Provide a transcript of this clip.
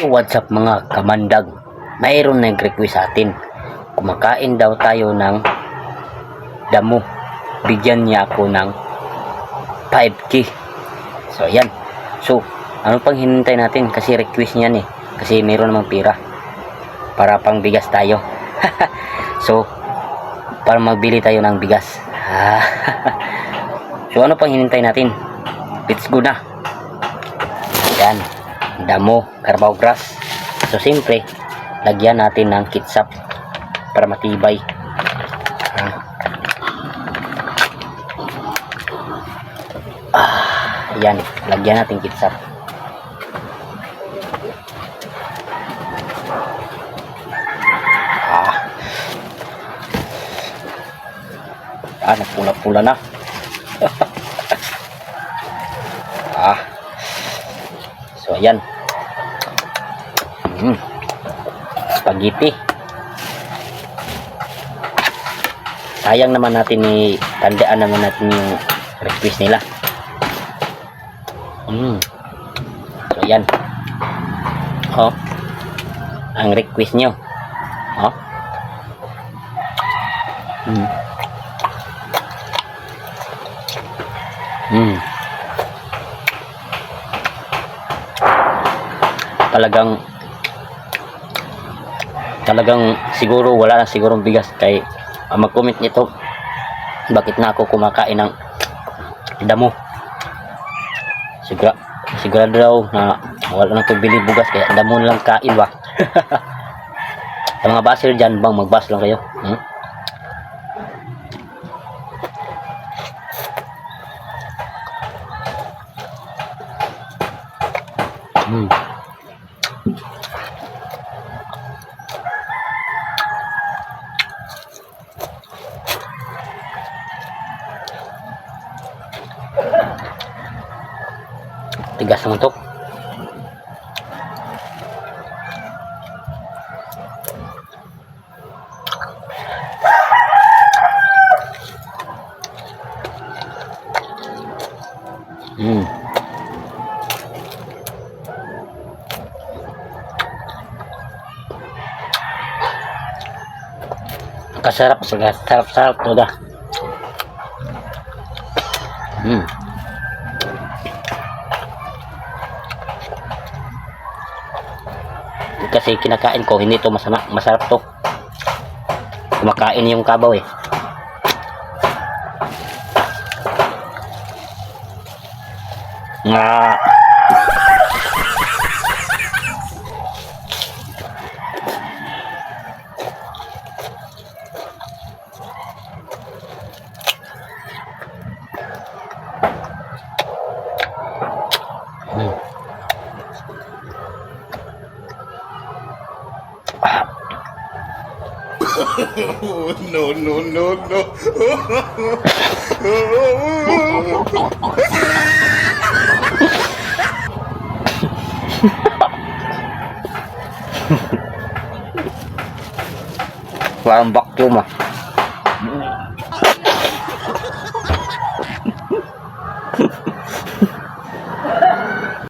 Yo, what's up mga kamandag? Mayroon nag-request sa atin. Kumakain daw tayo ng damo. Bigyan niya ako ng 5K. So, ayan. So, ano pang hinintay natin? Kasi request niya eh. Kasi mayroon namang pira. Para pang bigas tayo. So, para magbili tayo ng bigas. So, ano pang hinintay natin? Let's go na. Ayan. Damo, carabao grass. So siyempre lagyan natin ng ketchup para matibay. Ayan, lagyan natin ketchup. Napula-pula na. So ayan. Spaghetti. Sayang naman natin tandaan naman natin yung request nila. So ayan. Ang request nyo. Talagang siguro wala na sigurong bigas kay mag-comment nito bakit na ako kumakain ng damo. Sigurado daw na wala na to bili bugas kaya damo lang kain ba. Sa mga baser dyan bang magbas lang kayo. Tigas naman to. Kasarap, sarap talaga. Kasi kinakain ko hindi to masarap to. Kumakain yung kabaw eh. No. Parang vacuum